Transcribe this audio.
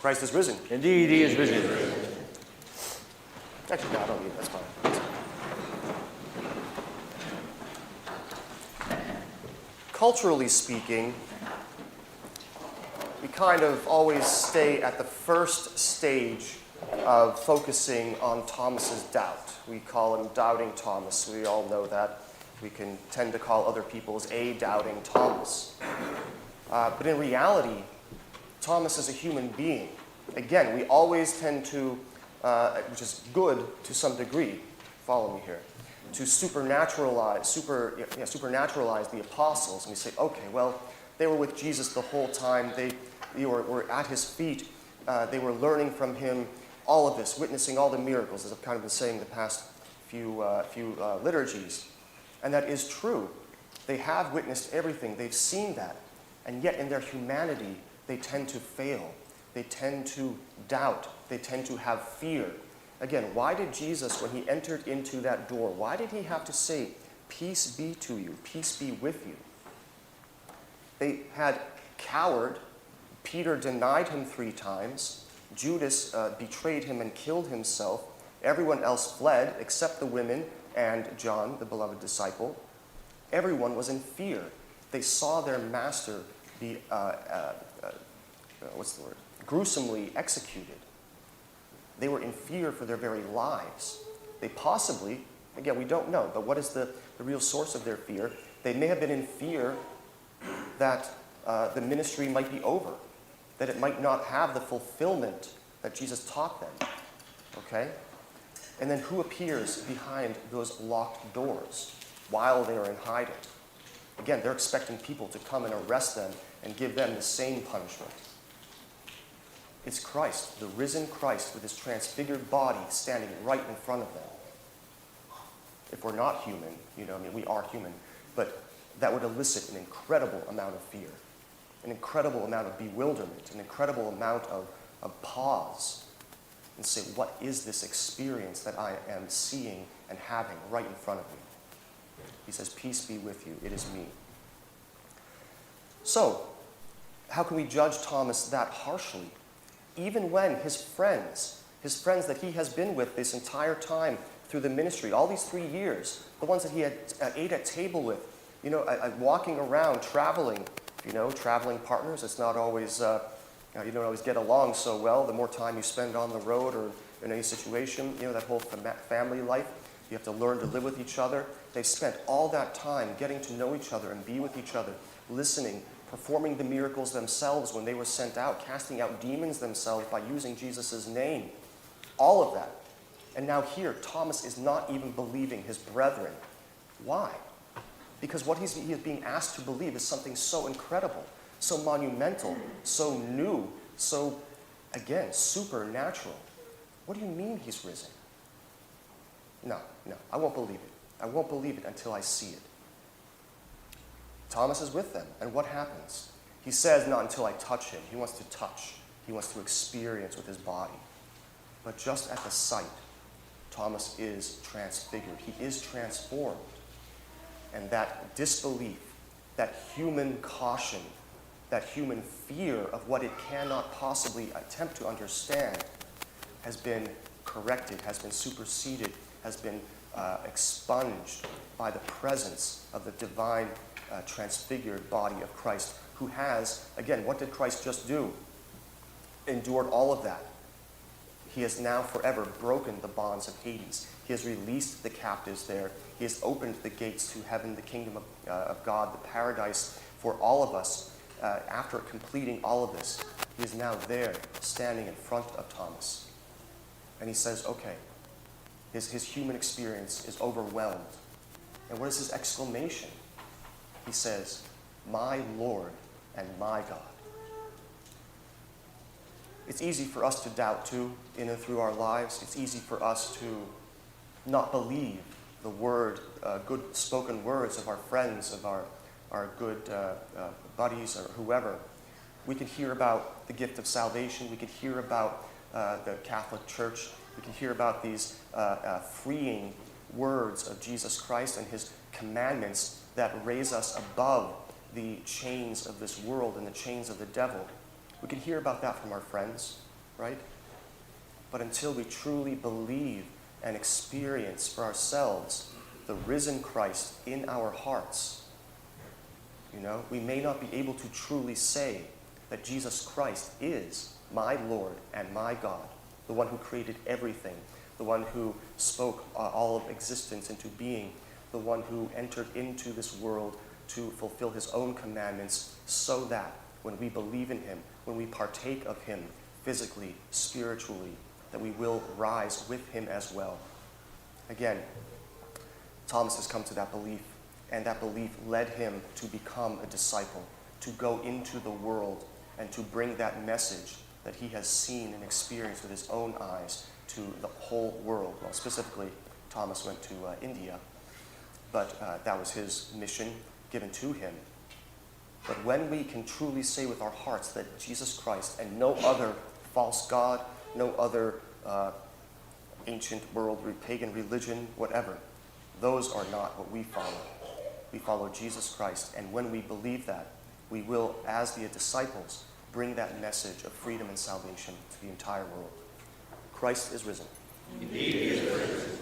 Christ is risen. Indeed, he is risen. Actually, no, I don't need it. That's fine. Culturally speaking, we kind of always stay at the first stage of focusing on Thomas's doubt. We call him Doubting Thomas. We all know that. We can tend to call other people's a Doubting Thomas. But in reality, Thomas is a human being. Again, we always tend to, which is good to some degree, follow me here, to supernaturalize the apostles. And we say, okay, well, they were with Jesus the whole time. They were at his feet. They were learning from him all of this, witnessing all the miracles, as I've kind of been saying the past few liturgies. And that is true. They have witnessed everything. They've seen that. And yet in their humanity, they tend to fail. They tend to doubt. They tend to have fear. Again, why did Jesus, when he entered into that door, why did he have to say, peace be to you, peace be with you? They had cowered. Peter denied him 3 times. Judas betrayed him and killed himself. Everyone else fled except the women and John, the beloved disciple. Everyone was in fear. They saw their master be, gruesomely executed. They were in fear for their very lives. They possibly, again, we don't know, but what is the real source of their fear? They may have been in fear that the ministry might be over, that it might not have the fulfillment that Jesus taught them. Okay? And then who appears behind those locked doors while they are in hiding? Again, they're expecting people to come and arrest them and give them the same punishment. It's Christ, the risen Christ with his transfigured body standing right in front of them. If we're not human, we are human, but that would elicit an incredible amount of fear, an incredible amount of bewilderment, an incredible amount of pause, and say, what is this experience that I am seeing and having right in front of me? He says, peace be with you, it is me. So, how can we judge Thomas that harshly? Even when his friends that he has been with this entire time through the ministry, all these 3 years, the ones that he had ate at table with, walking around, traveling, traveling partners, it's not always, you don't always get along so well. The more time you spend on the road or in any situation, that whole family life, you have to learn to live with each other. They spent all that time getting to know each other and be with each other, listening, performing the miracles themselves when they were sent out, casting out demons themselves by using Jesus' name. All of that. And now here, Thomas is not even believing his brethren. Why? Because what he is being asked to believe is something so incredible, so monumental, so new, so, again, supernatural. What do you mean he's risen? No, I won't believe it. I won't believe it until I see it. Thomas is with them, and what happens? He says, not until I touch him. He wants to touch. He wants to experience with his body. But just at the sight, Thomas is transfigured. He is transformed. And that disbelief, that human caution, that human fear of what it cannot possibly attempt to understand has been corrected, has been superseded, has been expunged by the presence of the divine transfigured body of Christ, who has, again, what did Christ just do? Endured all of that. He has now forever broken the bonds of Hades. He has released the captives there. He has opened the gates to heaven, the kingdom of God, the paradise for all of us. After completing all of this, he is now there, standing in front of Thomas. And he says, okay, his human experience is overwhelmed. And what is his exclamation? He says, my Lord and my God. It's easy for us to doubt too, in and through our lives. It's easy for us to not believe the word, good spoken words of our friends, of our good buddies or whoever. We can hear about the gift of salvation. We can hear about the Catholic Church. We can hear about these freeing words of Jesus Christ and his commandments that raise us above the chains of this world and the chains of the devil. We can hear about that from our friends. right? But until we truly believe and experience for ourselves the risen Christ in our hearts, we may not be able to truly say that Jesus Christ is my Lord and my God, the one who created everything, the one who spoke all of existence into being, the one who entered into this world to fulfill his own commandments, so that when we believe in him, when we partake of him physically, spiritually, that we will rise with him as well. Again, Thomas has come to that belief, and that belief led him to become a disciple, to go into the world and to bring that message that he has seen and experienced with his own eyes to the whole world. Well, specifically, Thomas went to India, but that was his mission given to him. But when we can truly say with our hearts that Jesus Christ and no other false god, no other ancient world, pagan religion, whatever, those are not what we follow. We follow Jesus Christ, and when we believe that, we will, as the disciples, bring that message of freedom and salvation to the entire world. Christ is risen. Indeed, he is risen.